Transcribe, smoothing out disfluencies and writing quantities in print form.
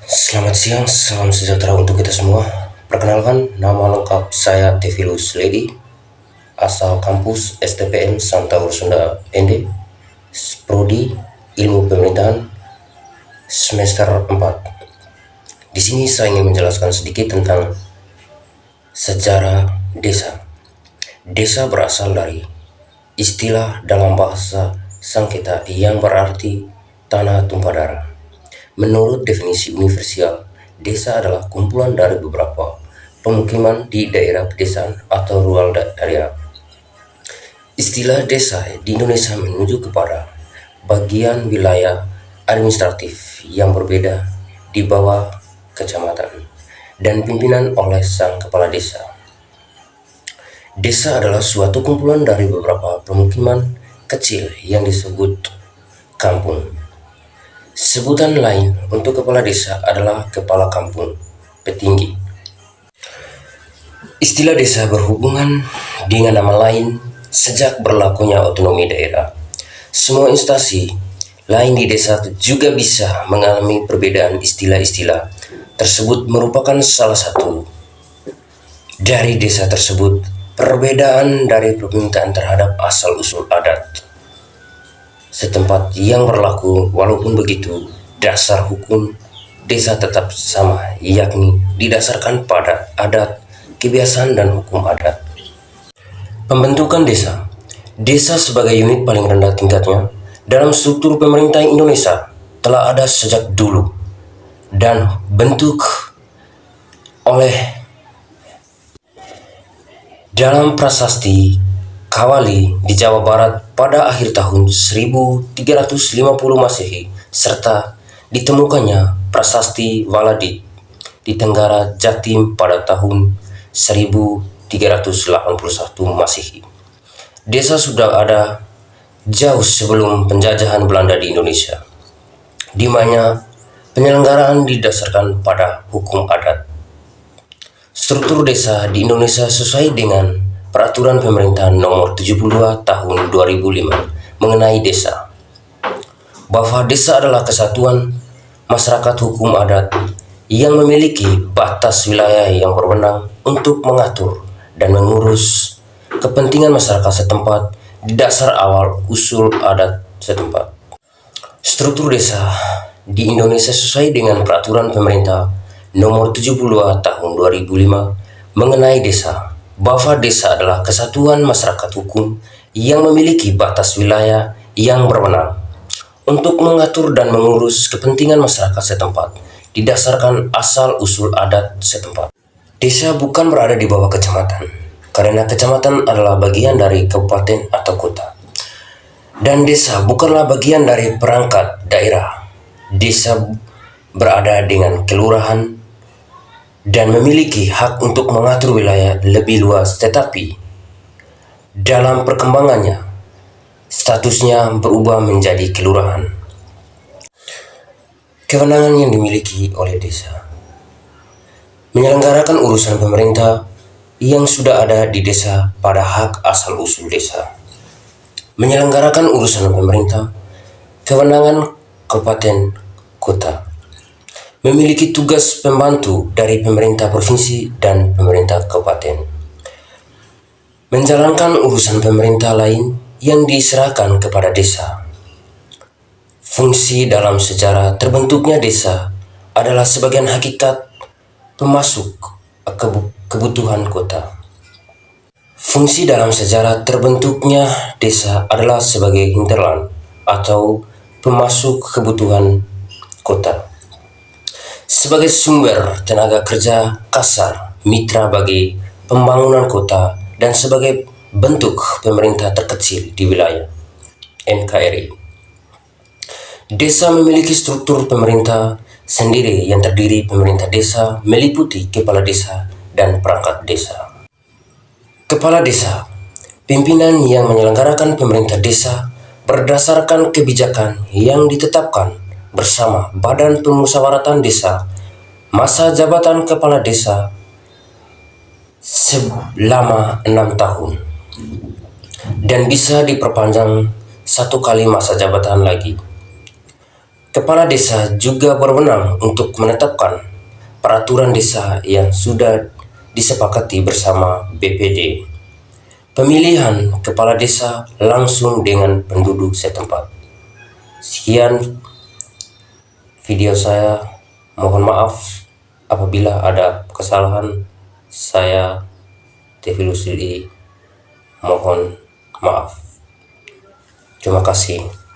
Selamat siang, salam sejahtera untuk kita semua. Perkenalkan, nama lengkap saya Tevilus Ledi, asal kampus STPN Santa Ursula ND, Prodi Ilmu Pemerintahan semester 4. Di sini saya ingin menjelaskan sedikit tentang sejarah desa. Desa berasal dari istilah dalam bahasa Sangketa yang berarti tanah tumpah darah. Menurut definisi universal, desa adalah kumpulan dari beberapa pemukiman di daerah pedesaan atau rural area. Istilah desa di Indonesia menunjuk kepada bagian wilayah administratif yang berbeda di bawah kecamatan dan pimpinan oleh sang kepala desa. Desa adalah suatu kumpulan dari beberapa pemukiman kecil yang disebut kampung. Sebutan lain untuk kepala desa adalah kepala kampung, petinggi. Istilah desa berhubungan dengan nama lain sejak berlakunya otonomi daerah. Semua instansi lain di desa juga bisa mengalami perbedaan istilah-istilah tersebut merupakan salah satu dari desa tersebut. Perbedaan dari permintaan terhadap asal-usul adat setempat yang berlaku. Walaupun begitu, dasar hukum desa tetap sama, yakni didasarkan pada adat, kebiasaan, dan hukum adat. Pembentukan desa. Desa sebagai unit paling rendah tingkatnya dalam struktur pemerintah Indonesia telah ada sejak dulu dan bentuk oleh dalam prasasti Kawali di Jawa Barat pada akhir tahun 1350 Masehi serta ditemukannya prasasti Waladi di Tenggara Jatim pada tahun 1381 Masehi. Desa sudah ada jauh sebelum penjajahan Belanda di Indonesia, di mana penyelenggaraan didasarkan pada hukum adat. Struktur desa di Indonesia sesuai dengan Peraturan Pemerintahan Nomor 72 Tahun 2005 mengenai desa, bahwa desa adalah kesatuan masyarakat hukum adat yang memiliki batas wilayah yang berwenang untuk mengatur dan mengurus kepentingan masyarakat setempat di dasar awal usul adat setempat. Struktur desa di Indonesia sesuai dengan Peraturan Pemerintah Nomor 72 Tahun 2005 mengenai desa, bahwa desa adalah kesatuan masyarakat hukum yang memiliki batas wilayah yang berwenang untuk mengatur dan mengurus kepentingan masyarakat setempat didasarkan asal-usul adat setempat. Desa bukan berada di bawah kecamatan, karena kecamatan adalah bagian dari kabupaten atau kota. Dan desa bukanlah bagian dari perangkat daerah. Desa berada dengan kelurahan dan memiliki hak untuk mengatur wilayah lebih luas, tetapi dalam perkembangannya statusnya berubah menjadi kelurahan. Kewenangan yang dimiliki oleh desa: menyelenggarakan urusan pemerintah yang sudah ada di desa pada hak asal-usul desa, menyelenggarakan urusan pemerintah, kewenangan kabupaten kota, memiliki tugas pembantu dari pemerintah provinsi dan pemerintah kabupaten, menjalankan urusan pemerintah lain yang diserahkan kepada desa. Fungsi dalam sejarah terbentuknya desa adalah sebagian hakikat pemasuk kebutuhan kota. Fungsi dalam sejarah terbentuknya desa adalah sebagai hinterland atau pemasuk kebutuhan kota, sebagai sumber tenaga kerja kasar, mitra bagi pembangunan kota, dan sebagai bentuk pemerintah terkecil di wilayah NKRI. Desa memiliki struktur pemerintah sendiri yang terdiri pemerintah desa meliputi kepala desa dan perangkat desa. Kepala desa, pimpinan yang menyelenggarakan pemerintah desa berdasarkan kebijakan yang ditetapkan bersama Badan Permusyawaratan Desa. Masa jabatan kepala desa selama 6 tahun dan bisa diperpanjang 1 kali masa jabatan lagi. Kepala desa juga berwenang untuk menetapkan peraturan desa yang sudah disepakati bersama BPD. Pemilihan kepala desa langsung dengan penduduk setempat. Sekian video saya, mohon maaf apabila ada kesalahan. Saya Devi Lusidi, mohon maaf. Terima kasih.